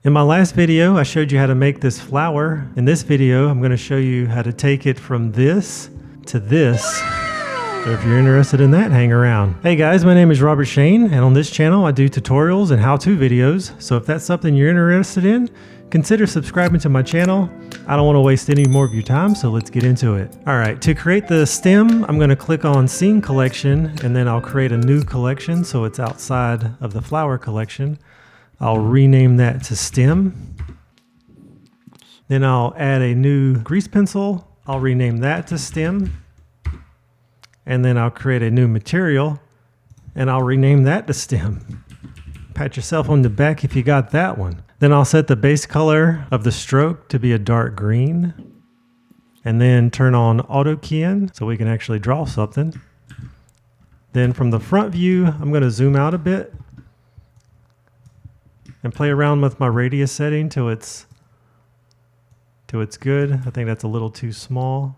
In my last video, I showed you how to make this flower. In this video, I'm going to show you how to take it from this to this. So if you're interested in that, hang around. Hey guys, my name is Robert Shane, and on this channel, I do tutorials and how-to videos. So if that's something you're interested in, consider subscribing to my channel. I don't want to waste any more of your time, so let's get into it. All right, to create the stem, I'm going to click on Scene Collection, and then I'll create a new collection so it's outside of the flower collection. I'll rename that to Stem. Then I'll add a new grease pencil. I'll rename that to Stem. And then I'll create a new material, and I'll rename that to Stem. Pat yourself on the back if you got that one. Then I'll set the base color of the stroke to be a dark green, and then turn on auto keying so we can actually draw something. Then from the front view, I'm going to zoom out a bit and play around with my radius setting till it's good. I think that's a little too small.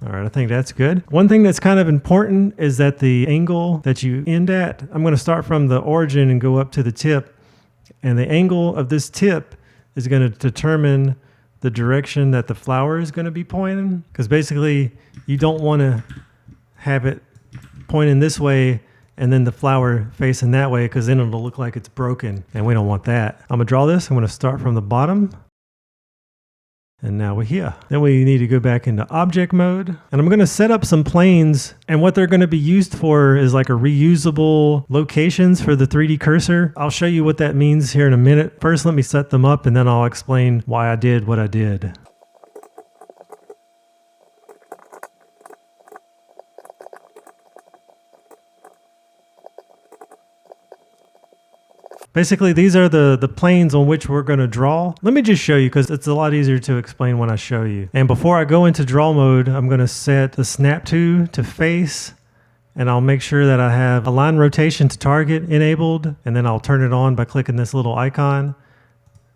All right, I think that's good. One thing that's kind of important is that the angle that you end at, I'm going to start from the origin and go up to the tip. And the angle of this tip is going to determine the direction that the flower is going to be pointing. Because basically, you don't want to have it pointing this way and then the flower facing that way, because then it'll look like it's broken. And we don't want that. I'm going to draw this. I'm going to start from the bottom. And now we're here. Then we need to go back into object mode. And I'm going to set up some planes. And what they're going to be used for is like a reusable locations for the 3D cursor. I'll show you what that means here in a minute. First, let me set them up and then I'll explain why I did what I did. Basically, these are the planes on which we're going to draw. Let me just show you because it's a lot easier to explain when I show you. And before I go into draw mode, I'm going to set the snap to face, and I'll make sure that I have align rotation to target enabled, and then I'll turn it on by clicking this little icon.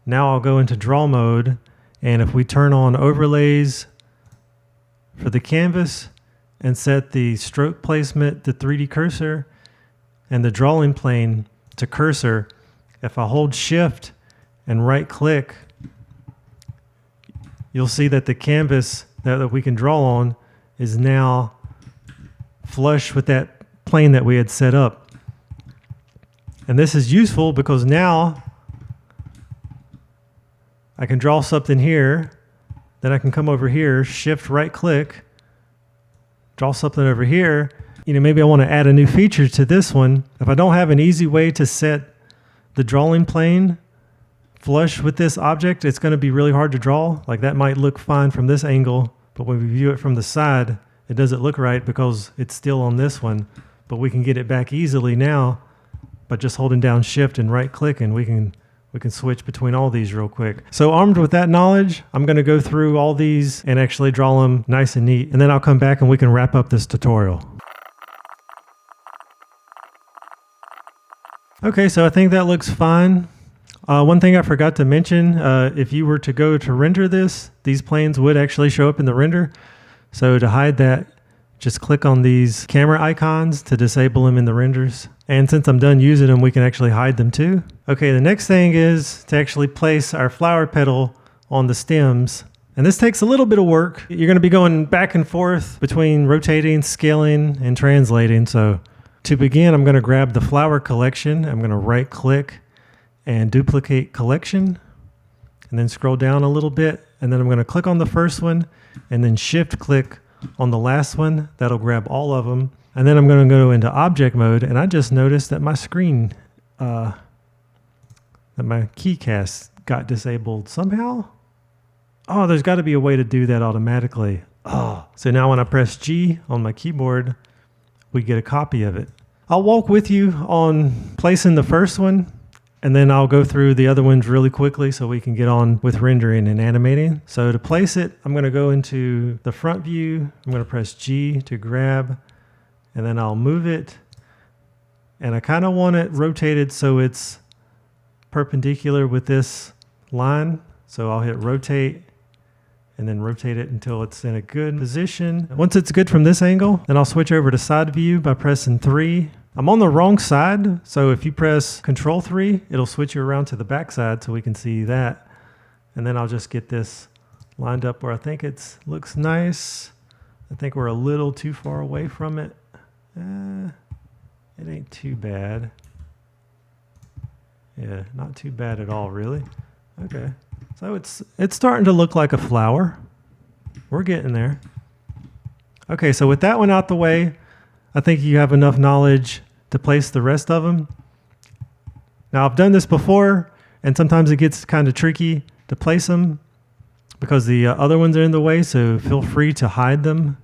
Now I'll go into draw mode, and if we turn on overlays for the canvas and set the stroke placement to 3D cursor and the drawing plane to cursor, if I hold shift and right click, you'll see that the canvas that we can draw on is now flush with that plane that we had set up. And this is useful because now I can draw something here, then I can come over here, shift right click, draw something over here. You know, maybe I want to add a new feature to this one. If I don't have an easy way to set the drawing plane flush with this object, it's going to be really hard to draw. Like that might look fine from this angle, but when we view it from the side, it doesn't look right because it's still on this one. But we can get it back easily now by just holding down shift and right click, and we can switch between all these real quick. So armed with that knowledge, I'm going to go through all these and actually draw them nice and neat. And then I'll come back and we can wrap up this tutorial. Okay, so I think that looks fine. One thing I forgot to mention, if you were to go to render this, these planes would actually show up in the render. So to hide that, just click on these camera icons to disable them in the renders. And since I'm done using them, we can actually hide them too. Okay, the next thing is to actually place our flower petal on the stems. And this takes a little bit of work. You're going to be going back and forth between rotating, scaling, and translating. So to begin, I'm going to grab the flower collection. I'm going to right click and duplicate collection, and then scroll down a little bit. And then I'm going to click on the first one and then shift click on the last one. That'll grab all of them. And then I'm going to go into object mode. And I just noticed that my screen, that my keycast got disabled somehow. Oh, there's got to be a way to do that automatically. Oh, so now when I press G on my keyboard, we get a copy of it. I'll walk with you on placing the first one, and then I'll go through the other ones really quickly so we can get on with rendering and animating. So to place it, I'm going to go into the front view. I'm going to press G to grab, and then I'll move it. And I kind of want it rotated so it's perpendicular with this line. So I'll hit rotate and then rotate it until it's in a good position. Once it's good from this angle, then I'll switch over to side view by pressing 3, I'm on the wrong side, so if you press Control 3, it'll switch you around to the back side so we can see that. And then I'll just get this lined up where I think it looks nice. I think we're a little too far away from it. It ain't too bad. Yeah, not too bad at all, really. Okay, so it's starting to look like a flower. We're getting there. Okay, so with that one out the way, I think you have enough knowledge to place the rest of them. Now, I've done this before, and sometimes it gets kind of tricky to place them because the other ones are in the way, so feel free to hide them.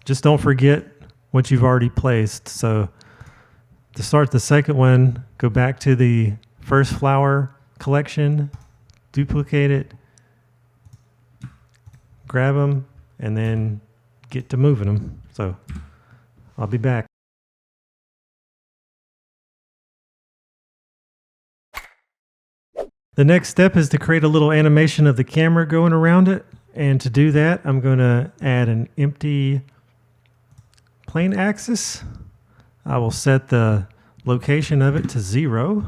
Just don't forget what you've already placed. So to start the second one, go back to the first flower collection, duplicate it, grab them, and then get to moving them. So I'll be back. The next step is to create a little animation of the camera going around it. And to do that, I'm going to add an empty plane axis. I will set the location of it to 0.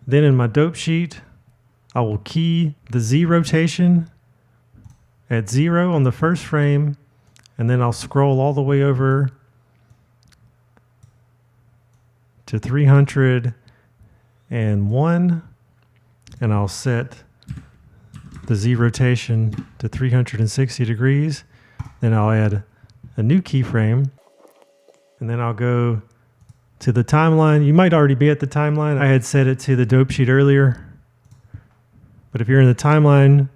Then in my dope sheet, I will key the Z rotation at 0 on the first frame, and then I'll scroll all the way over to 301, and I'll set the Z rotation to 360 degrees. Then I'll add a new keyframe, and then I'll go to the timeline. You might already be at the timeline. I had set it to the dope sheet earlier, but if you're in the timeline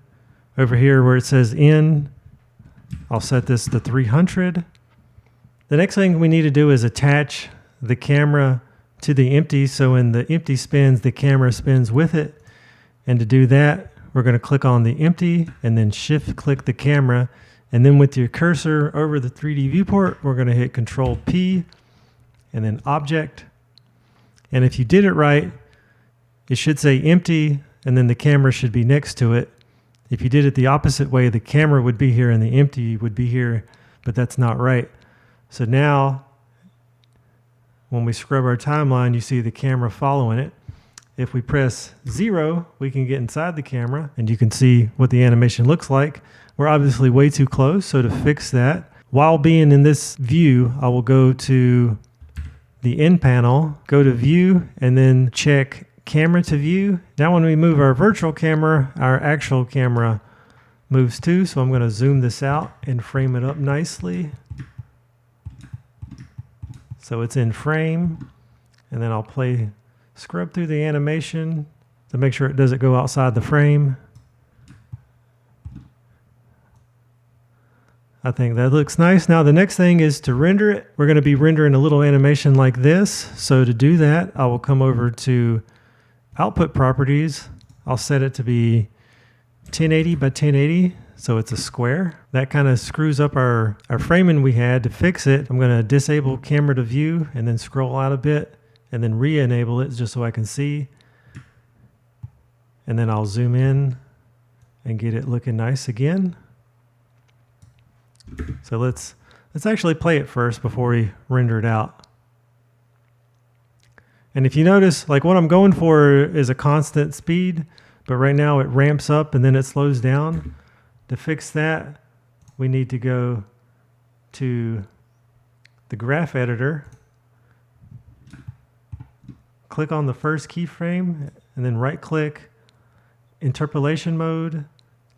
over here where it says in, I'll set this to 300. The next thing we need to do is attach the camera to the empty, so when the empty spins, the camera spins with it. And to do that, we're going to click on the empty and then shift click the camera, and then with your cursor over the 3D viewport, we're going to hit Control P and then Object. And if you did it right, it should say empty, and then the camera should be next to it. If you did it the opposite way, the camera would be here and the empty would be here, but that's not right. So now, when we scrub our timeline, you see the camera following it. If we press 0, we can get inside the camera, and you can see what the animation looks like. We're obviously way too close, so to fix that, while being in this view, I will go to the End panel, go to View, and then check Camera to View. Now when we move our virtual camera, our actual camera moves too, so I'm going to zoom this out and frame it up nicely. So it's in frame, and then I'll scrub through the animation to make sure it doesn't go outside the frame. I think that looks nice. Now the next thing is to render it. We're going to be rendering a little animation like this. So to do that, I will come over to Output Properties. I'll set it to be 1080 by 1080, so it's a square. That kind of screws up our framing we had. To fix it, I'm going to disable camera to view and then scroll out a bit and then re-enable it just so I can see. And then I'll zoom in and get it looking nice again. So let's actually play it first before we render it out. And if you notice, like what I'm going for is a constant speed, but right now it ramps up and then it slows down. To fix that, we need to go to the graph editor, click on the first keyframe, and then right click, interpolation mode,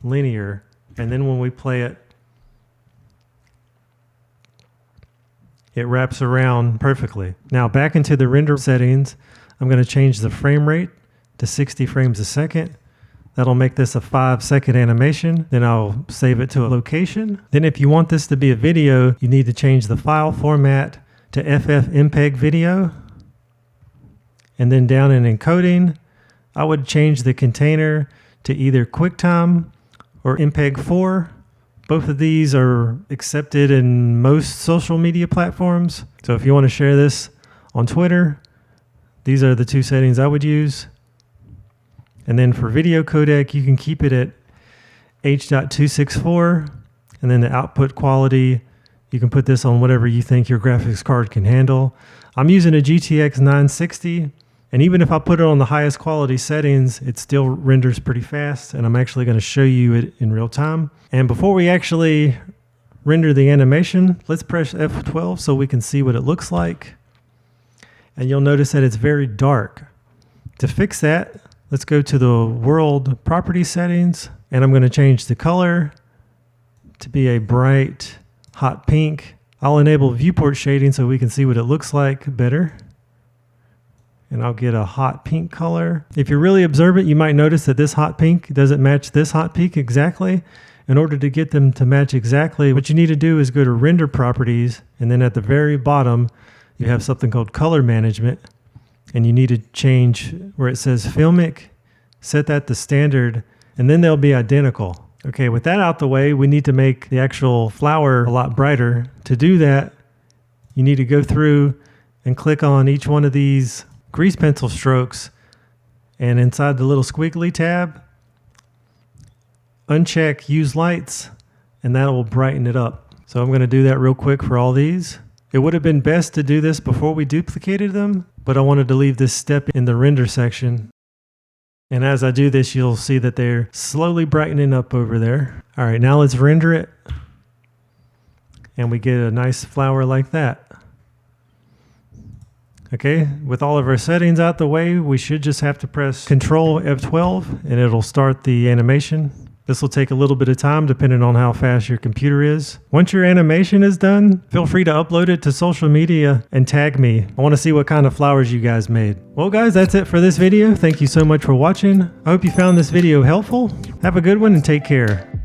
linear. And then when we play it, it wraps around perfectly. Now back into the render settings, I'm going to change the frame rate to 60 frames a second. That'll make this a 5-second animation. Then I'll save it to a location. Then if you want this to be a video, you need to change the file format to FFmpeg video. And then down in encoding, I would change the container to either QuickTime or MPEG-4. Both of these are accepted in most social media platforms. So if you want to share this on Twitter, these are the two settings I would use. And then for video codec, you can keep it at H.264, and then the output quality, you can put this on whatever you think your graphics card can handle. I'm using a GTX 960, and even if I put it on the highest quality settings, it still renders pretty fast, and I'm actually going to show you it in real time. And before we actually render the animation, let's press F12 so we can see what it looks like. And you'll notice that it's very dark. To fix that, let's go to the world property settings, and I'm going to change the color to be a bright hot pink. I'll enable viewport shading so we can see what it looks like better. And I'll get a hot pink color. If you're really observant, you might notice that this hot pink doesn't match this hot pink exactly. In order to get them to match exactly, what you need to do is go to render properties, and then at the very bottom, you have something called color management, and you need to change where it says filmic, set that to standard, and then they'll be identical. Okay, with that out the way, we need to make the actual flower a lot brighter. To do that, you need to go through and click on each one of these grease pencil strokes, and inside the little squiggly tab, uncheck use lights, and that will brighten it up. So I'm going to do that real quick for all these. It would have been best to do this before we duplicated them, but I wanted to leave this step in the render section. And as I do this, you'll see that they're slowly brightening up over there. All right, now let's render it. And we get a nice flower like that. Okay, with all of our settings out the way, we should just have to press Control F12 and it'll start the animation. This will take a little bit of time depending on how fast your computer is. Once your animation is done, feel free to upload it to social media and tag me. I want to see what kind of flowers you guys made. Well guys, that's it for this video. Thank you so much for watching. I hope you found this video helpful. Have a good one and take care.